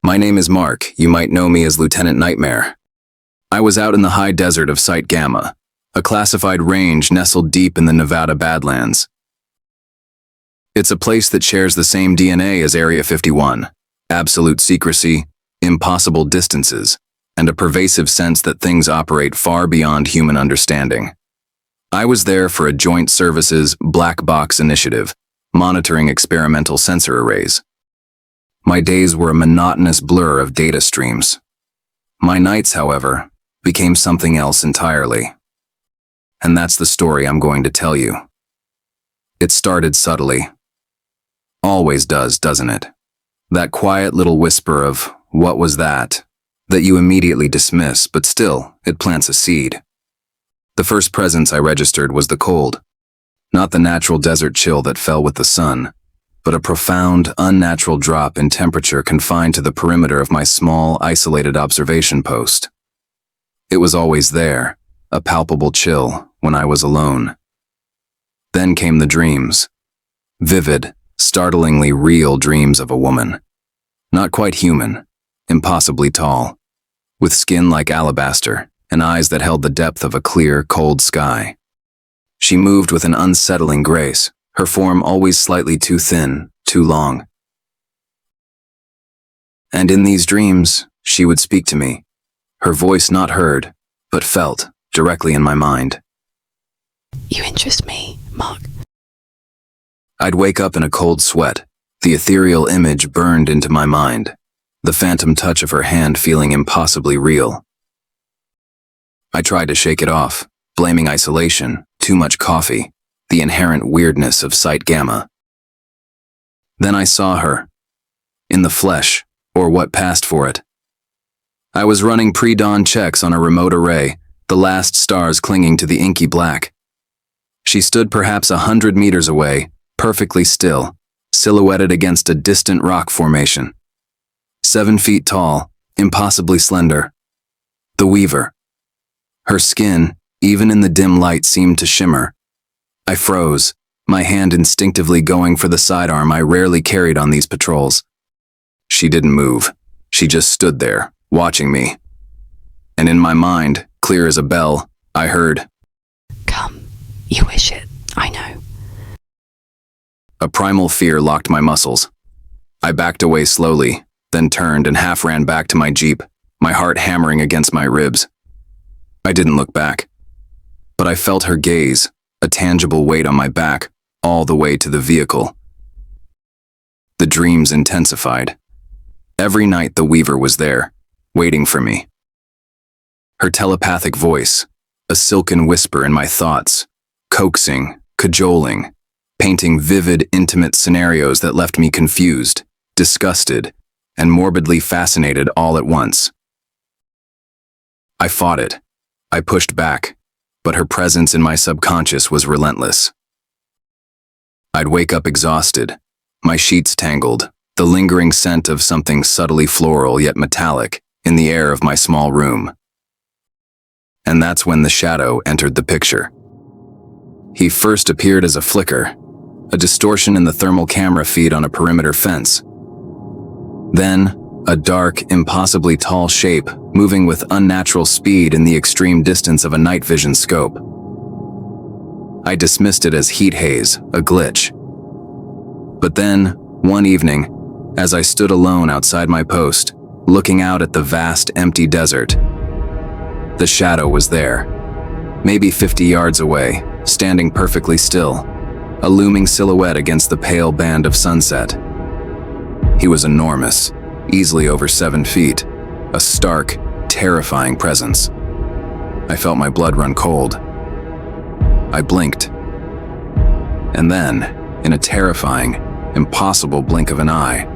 My name is Mark. You might know me as Lt.Nightmare. I was out in the high desert of Site Gamma, a classified range nestled deep in the Nevada Badlands. It's a place that shares the same DNA as Area 51, absolute secrecy, impossible distances, and a pervasive sense that things operate far beyond human understanding. I was there for a joint services black box initiative, monitoring experimental sensor arrays. My days were a monotonous blur of data streams. My nights, however, became something else entirely. And that's the story I'm going to tell you. It started subtly. Always does, doesn't it? That quiet little whisper of, "What was that?" that you immediately dismiss, but still, it plants a seed. The first presence I registered was the cold. Not the natural desert chill that fell with the sun, but a profound, unnatural drop in temperature confined to the perimeter of my small, isolated observation post. It was always there, a palpable chill, when I was alone. Then came the dreams. Vivid, startlingly real dreams of a woman. Not quite human, impossibly tall, with skin like alabaster and eyes that held the depth of a clear, cold sky. She moved with an unsettling grace, her form always slightly too thin, too long. And in these dreams, she would speak to me, her voice not heard, but felt, directly in my mind. "You interest me, Mark." I'd wake up in a cold sweat, the ethereal image burned into my mind, the phantom touch of her hand feeling impossibly real. I tried to shake it off, blaming isolation, too much coffee, the inherent weirdness of Site Gamma. Then I saw her, in the flesh, or what passed for it. I was running pre-dawn checks on a remote array, the last stars clinging to the inky black. She stood perhaps 100 meters away, perfectly still, silhouetted against a distant rock formation. 7 feet tall, impossibly slender. The Weaver. Her skin, even in the dim light, seemed to shimmer. I froze, my hand instinctively going for the sidearm I rarely carried on these patrols. She didn't move. She just stood there, watching me. And in my mind, clear as a bell, I heard, "Come, you wish it, I know." A primal fear locked my muscles. I backed away slowly, then turned and half ran back to my Jeep, my heart hammering against my ribs. I didn't look back, but I felt her gaze, a tangible weight on my back, all the way to the vehicle. The dreams intensified. Every night the Weaver was there, waiting for me. Her telepathic voice, a silken whisper in my thoughts, coaxing, cajoling, painting vivid, intimate scenarios that left me confused, disgusted, and morbidly fascinated all at once. I fought it. I pushed back, but her presence in my subconscious was relentless. I'd wake up exhausted, my sheets tangled, the lingering scent of something subtly floral yet metallic in the air of my small room. And that's when the shadow entered the picture. He first appeared as a flicker, a distortion in the thermal camera feed on a perimeter fence. Then, a dark, impossibly tall shape moving with unnatural speed in the extreme distance of a night vision scope. I dismissed it as heat haze, a glitch. But then, one evening, as I stood alone outside my post, looking out at the vast, empty desert, the shadow was there, maybe 50 yards away, standing perfectly still, a looming silhouette against the pale band of sunset. He was enormous, easily over 7 feet, a stark, terrifying presence. I felt my blood run cold. I blinked. And then, in a terrifying, impossible blink of an eye,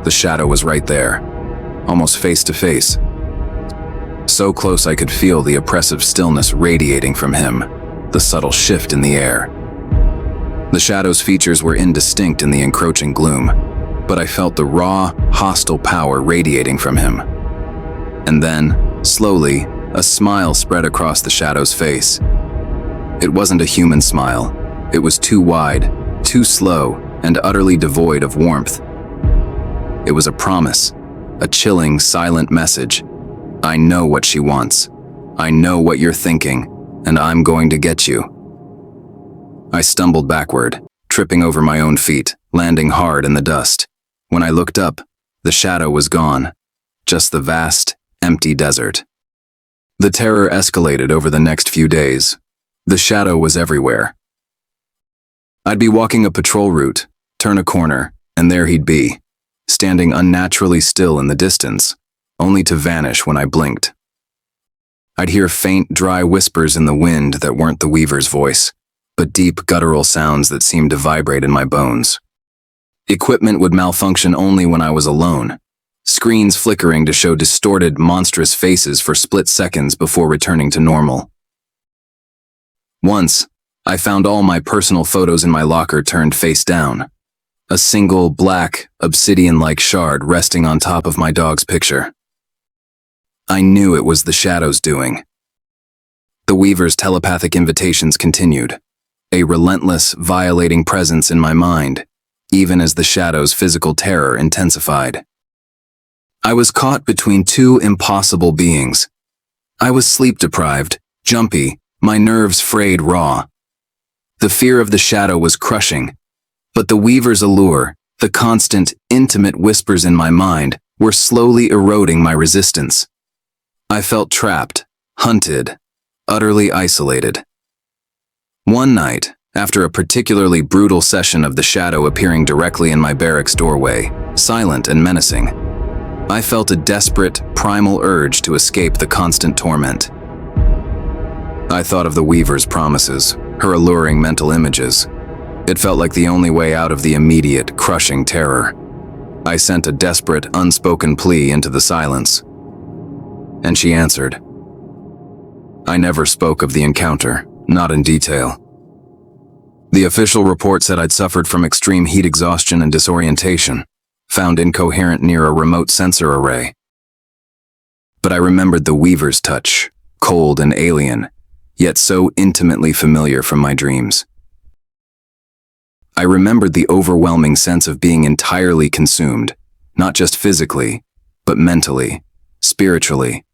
the shadow was right there, almost face to face. So close I could feel the oppressive stillness radiating from him, the subtle shift in the air. The shadow's features were indistinct in the encroaching gloom, but I felt the raw, hostile power radiating from him. And then, slowly, a smile spread across the shadow's face. It wasn't a human smile. It was too wide, too slow, and utterly devoid of warmth. It was a promise, a chilling, silent message. I know what she wants. I know what you're thinking, and I'm going to get you. I stumbled backward, tripping over my own feet, landing hard in the dust. When I looked up, the shadow was gone. Just the vast, empty desert. The terror escalated over the next few days. The shadow was everywhere. I'd be walking a patrol route, turn a corner, and there he'd be, standing unnaturally still in the distance, only to vanish when I blinked. I'd hear faint, dry whispers in the wind that weren't the Weaver's voice, but deep, guttural sounds that seemed to vibrate in my bones. Equipment would malfunction only when I was alone, screens flickering to show distorted, monstrous faces for split seconds before returning to normal. Once, I found all my personal photos in my locker turned face down, a single, black, obsidian-like shard resting on top of my dog's picture. I knew it was the shadow's doing. The Weaver's telepathic invitations continued, a relentless, violating presence in my mind, even as the shadow's physical terror intensified. I was caught between two impossible beings. I was sleep-deprived, jumpy, my nerves frayed raw. The fear of the shadow was crushing, but the Weaver's allure, the constant, intimate whispers in my mind, were slowly eroding my resistance. I felt trapped, hunted, utterly isolated. One night, after a particularly brutal session of the shadow appearing directly in my barracks doorway, silent and menacing, I felt a desperate, primal urge to escape the constant torment. I thought of the Weaver's promises, her alluring mental images. It felt like the only way out of the immediate, crushing terror. I sent a desperate, unspoken plea into the silence. And she answered. I never spoke of the encounter, not in detail. The official report said I'd suffered from extreme heat exhaustion and disorientation, found incoherent near a remote sensor array. But I remembered the Weaver's touch, cold and alien, yet so intimately familiar from my dreams. I remembered the overwhelming sense of being entirely consumed, not just physically, but mentally, spiritually.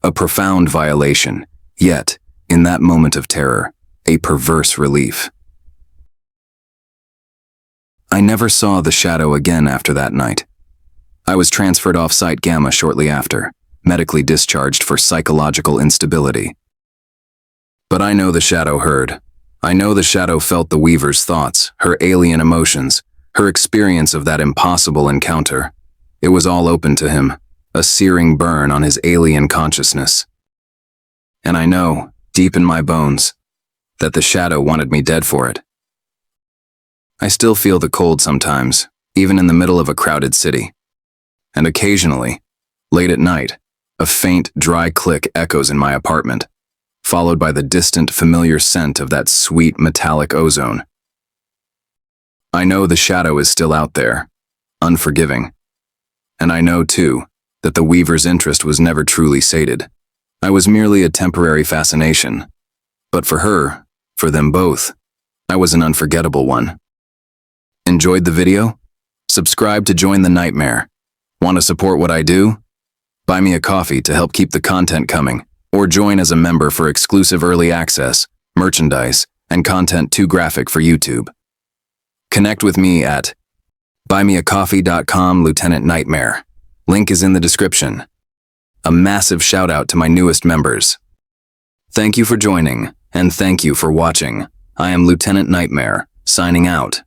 A profound violation, yet, in that moment of terror, a perverse relief. I never saw the shadow again after that night. I was transferred off-site Gamma shortly after, medically discharged for psychological instability. But I know the shadow heard. I know the shadow felt the Weaver's thoughts, her alien emotions, her experience of that impossible encounter. It was all open to him, a searing burn on his alien consciousness. And I know, deep in my bones, that the shadow wanted me dead for it. I still feel the cold sometimes, even in the middle of a crowded city. And occasionally, late at night, a faint, dry click echoes in my apartment, followed by the distant, familiar scent of that sweet, metallic ozone. I know the shadow is still out there, unforgiving. And I know, too, that the Weaver's interest was never truly sated. I was merely a temporary fascination. But for her, for them both, I was an unforgettable one. Enjoyed the video? Subscribe to join the nightmare. Want to support what I do? Buy me a coffee to help keep the content coming, or join as a member for exclusive early access, merchandise, and content too graphic for YouTube. Connect with me at buymeacoffee.com Lt.Nightmare. Link is in the description. A massive shout out to my newest members. Thank you for joining, and thank you for watching. I am Lt.Nightmare, signing out.